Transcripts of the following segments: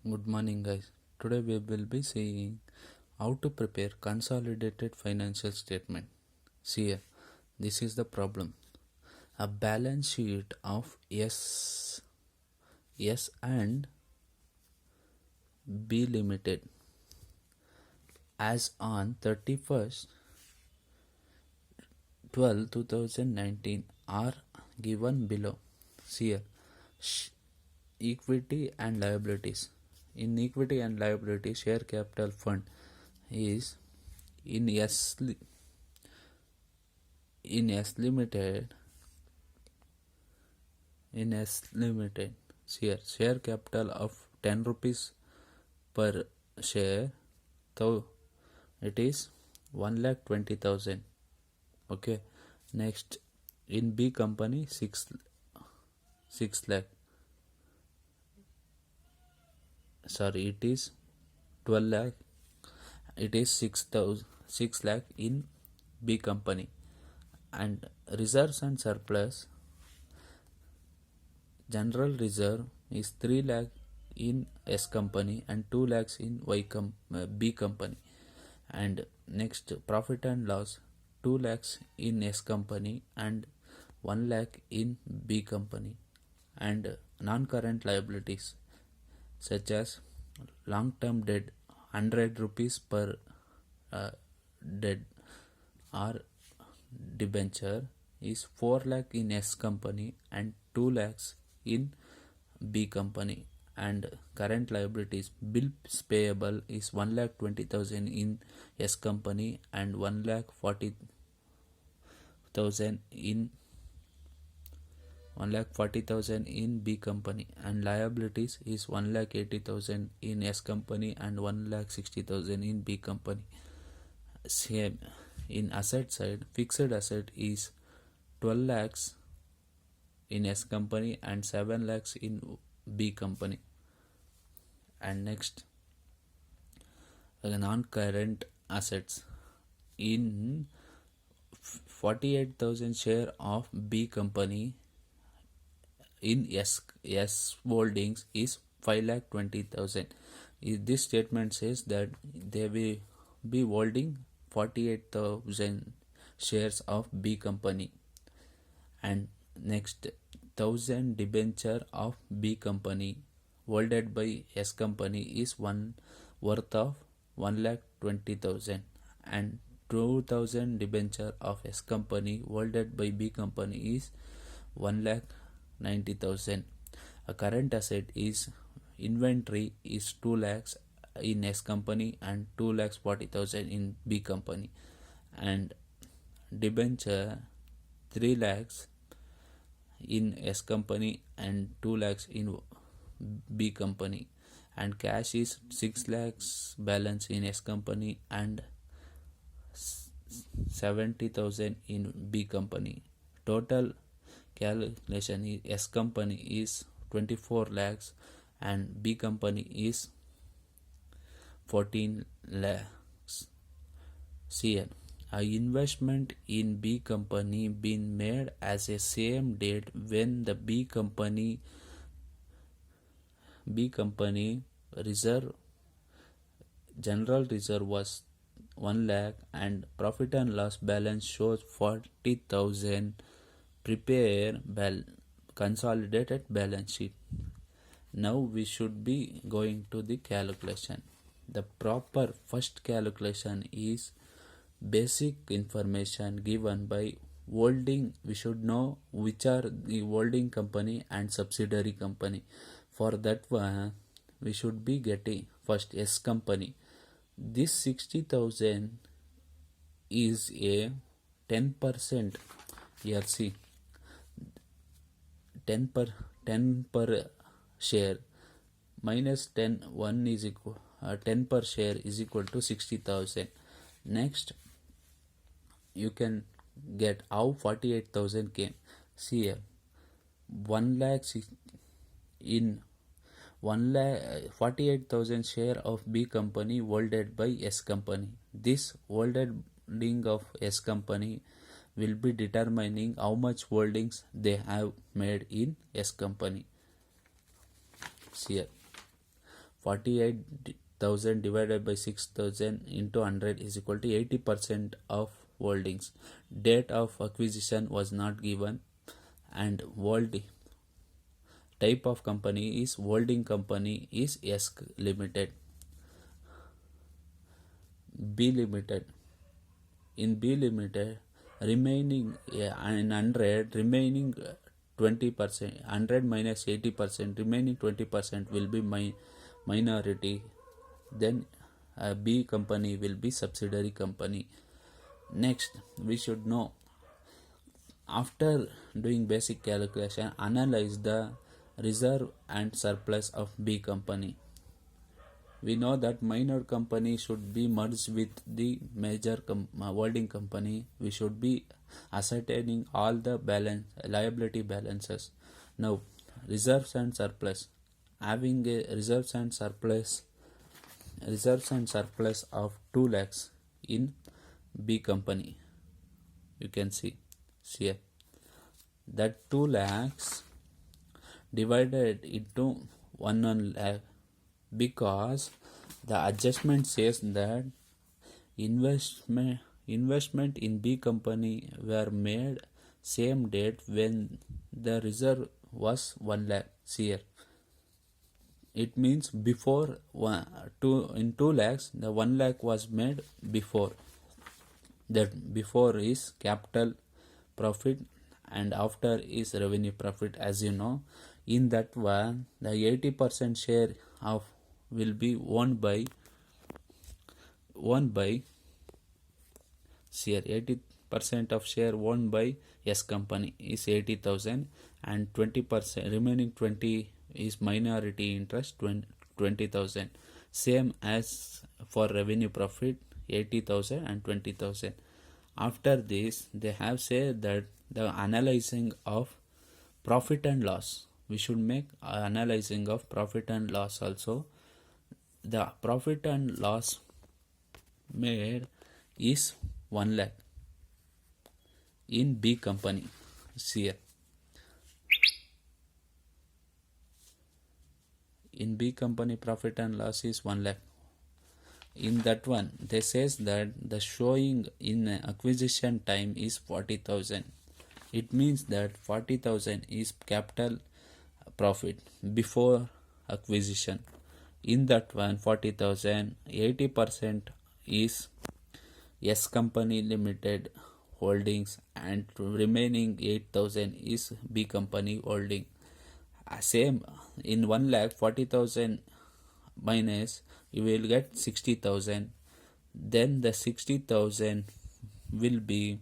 Good morning, guys. Today we will be seeing how to prepare consolidated financial statement. See here, this is the problem. A balance sheet of S and B Limited as on 31st 12 2019 are given below. See here, equity and liabilities. In equity and liability, share capital fund is in limited. Share capital of 10 rupees per share, so it is 1,20,000. Okay, next in B company 6 lakh, sorry, it is 12 lakh, it is 6 lakh in B company. And reserves and surplus, general reserve is 3 lakh in S company and 2 lakhs in B company. And next, profit and loss, 2 lakhs in S company and 1 lakh in B company. And non-current liabilities such as long-term debt, 100 rupees per debt or debenture is 4 lakh in S company and 2 lakhs in B company. And current liabilities, bills payable is 1,20,000 in S company and 1,40,000 in B company. And liabilities is 1,80,000 in S company and 1,60,000 in B company. Same in asset side, fixed asset is 12 lakhs in S company and 7 lakhs in B company. And next, non-current assets, in 48,000 share of B company in S holdings is 5,20,000. This statement says that they will be holding 48,000 shares of B company. And next, 1,000 debenture of B company holded by S company is worth of 1,20,000. And 2,000 debenture of S company holded by B company is 1,90,000. A current asset is inventory is 2 lakhs in S company and 2,40,000 in B company. And debenture 3 lakhs in S company and 2 lakhs in B company. And cash is 6 lakhs balance in S company and 70,000 in B company. Total calculation is S company is 24 lakhs and B company is 14 lakhs. Here, a investment in B company been made as a same date when the B company reserve, general reserve was 1 lakh and profit and loss balance shows 40,000. Prepare consolidated balance sheet. Now we should be going to the calculation. The proper first calculation is basic information given by holding. We should know which are the holding company and subsidiary company. For that one, we should be getting first S company. This 60,000 is a 10%. Here see, 10 per share minus 1 is equal 10 per share is equal to 60,000. Next, you can get how 48,000 came. See here, 1 lakh in 48,000 share of B company holded by S company. This holding of S company will be determining how much holdings they have made in S company. Here, 48,000 divided by 6,000 into 100 is equal to 80% of holdings. Date of acquisition was not given, and type of company is holding company is S Limited. B Limited. In B Limited, remaining in 100, remaining 20%, 100 minus 80%, remaining 20% will be minority. Then B company will be subsidiary company. Next, we should know, after doing basic calculation, analyze the reserve and surplus of B company. We know that minor company should be merged with the major holding company. We should be ascertaining all the liability balances. Now, reserves and surplus. Having a reserves and surplus of 2 lakhs in B company. You can see here that 2 lakhs divided into 1 lakh, because the adjustment says that investment in B company were made same date when the reserve was 1 lakh. Here it means before 2 lakhs, the 1 lakh was made before. That before is capital profit and after is revenue profit. As you know, in that one, the 80% share of will be owned by share. 80% of share owned by S company is 80,000, and 20% remaining 20 is minority interest, 20,000. Same as for revenue profit, 80,000 and 20,000. After this, they have said that the analyzing of profit and loss, we should make analyzing of profit and loss also. The profit and loss made is 1 lakh in B company. Here in B company, profit and loss is 1 lakh. In that one, they says that the showing in acquisition time is 40,000. It means that 40,000 is capital profit before acquisition. In that one, 40,000, 80% is S company limited holdings, and remaining 8,000 is B company holding. Same in 1 lakh, 40,000 minus, you will get 60,000. Then the 60,000 will be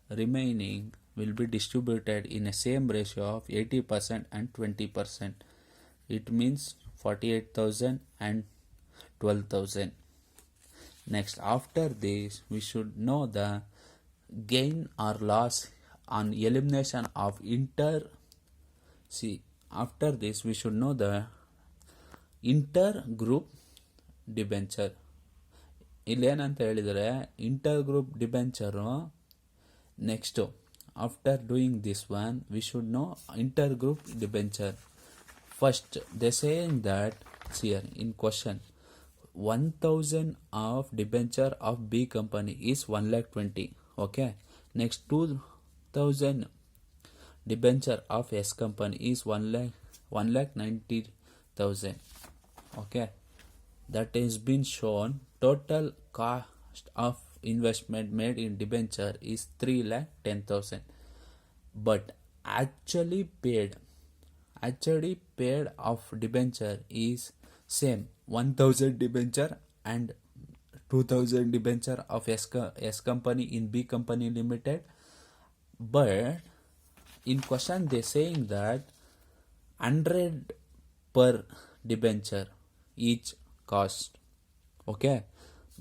remaining, will be distributed in a same ratio of 80% and 20%. It means 48,000 and 12,000. Next, after this, we should know the gain or loss on elimination of after this, we should know the intergroup debenture. ಇಲ್ಲೇನಂತ ಹೇಳಿದರೆ, inter group debenture next after doing this one we should know inter group debenture. First they saying that here in question 1,000 of debenture of B company is 1,20,000. Okay. Next 2,000 debenture of S company is 1,90,000. Okay. That has been shown. Total cost of investment made in debenture is 3,10,000. But actually paid of debenture is same, 1,000 debenture and 2,000 debenture of S company in B company limited. But in question they saying that 100 per debenture each cost. Okay.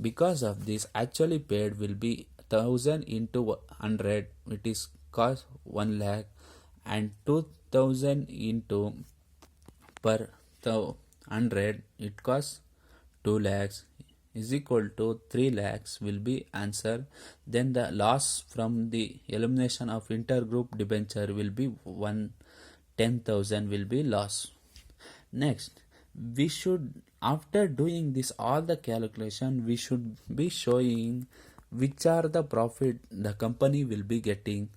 Because of this, actually paid will be 1,000 into 100, it is cost 1 lakh, and 2,000 into per 100, it costs 2 lakhs, is equal to 3 lakhs will be answer. Then the loss from the elimination of intergroup debenture will be 10,000 will be loss. Next, we should After doing this all the calculation, we should be showing which are the profit the company will be getting.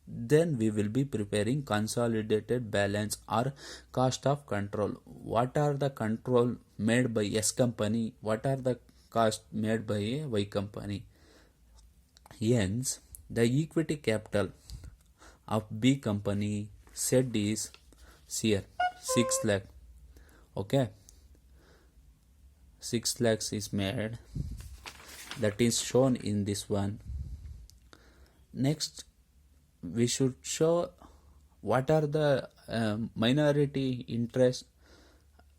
Then we will be preparing consolidated balance or cost of control. What are the control made by S company? What are the cost made by a Y company? Hence, the equity capital of B company said is here 6 lakh. Okay, 6 lakhs is made, that is shown in this one. Next, we should show what are the minority interest.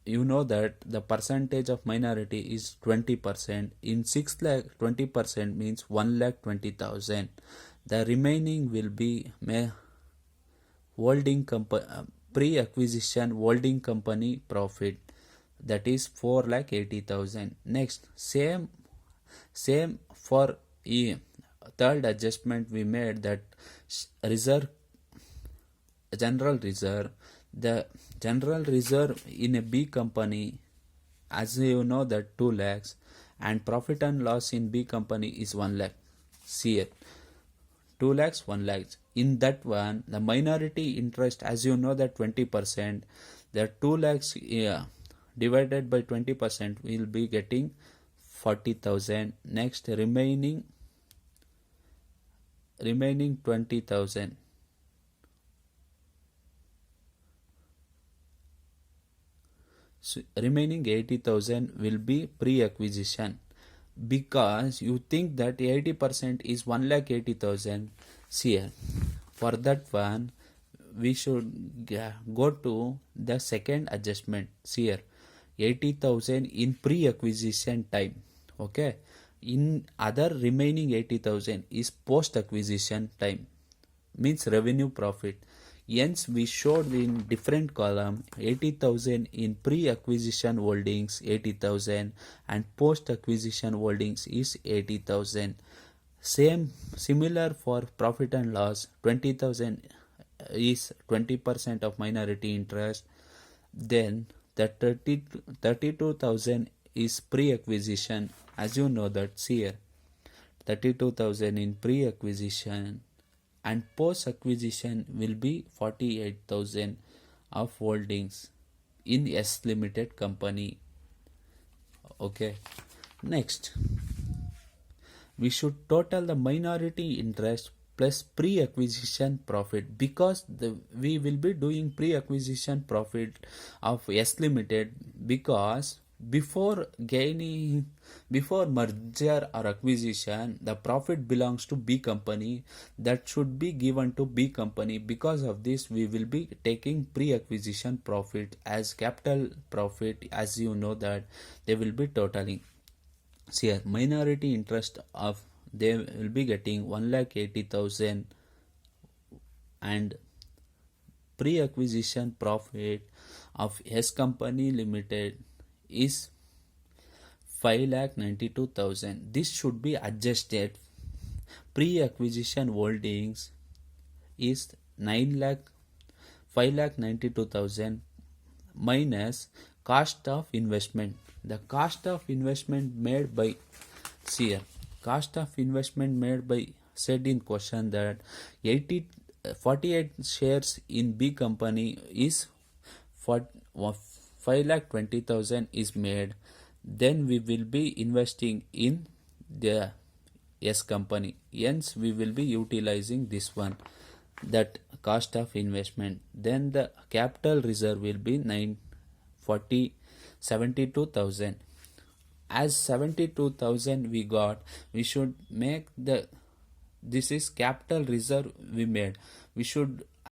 You know that the percentage of minority is 20%. In 6 lakh, 20% means 1,20,000. The remaining will be holding company pre-acquisition holding company profit, that is 4,80,000. Next, same for third adjustment we made, that reserve, general reserve. The general reserve in a B company, as you know, that 2 lakhs, and profit and loss in B company is 1 lakh. See it, 2 lakhs, 1 lakhs. In that one, the minority interest, as you know, that 20%, the 2 lakhs divided by 20% will be getting 40,000. Next, remaining 20,000. So remaining 80,000 will be pre-acquisition, because you think that 80% is 1,80,000 here. For that one, we should go to the second adjustment here, 80,000 in pre-acquisition time. Okay, in other remaining 80,000 is post-acquisition time, means revenue profit. Hence, we showed in different column 80,000 in pre-acquisition holdings 80,000 and post-acquisition holdings is 80,000. Similar for profit and loss, 20,000 is 20% of minority interest. Then the 32,000 is pre-acquisition, as you know that here 32,000 in pre-acquisition, and post-acquisition will be 48,000 of holdings in S Limited company. Okay, next we should total the minority interest plus pre-acquisition profit, because we will be doing pre-acquisition profit of S Limited, because before merger or acquisition, the profit belongs to B company, that should be given to B company. Because of this, we will be taking pre-acquisition profit as capital profit, as you know that they will be totaling. See here, minority interest of they will be getting 1,80,000, and pre-acquisition profit of S company limited is 5,92,000. This should be adjusted. Pre-acquisition holdings is 5,92,000 minus cost of investment. The cost of investment made by cost of investment made by said in question that 48 shares in B company is 5,20,000 is made. Then we will be investing in the S company. Hence, we will be utilizing this one, that cost of investment. Then the capital reserve will be 72,000. As 72,000 we got, we should make this is capital reserve we made. We should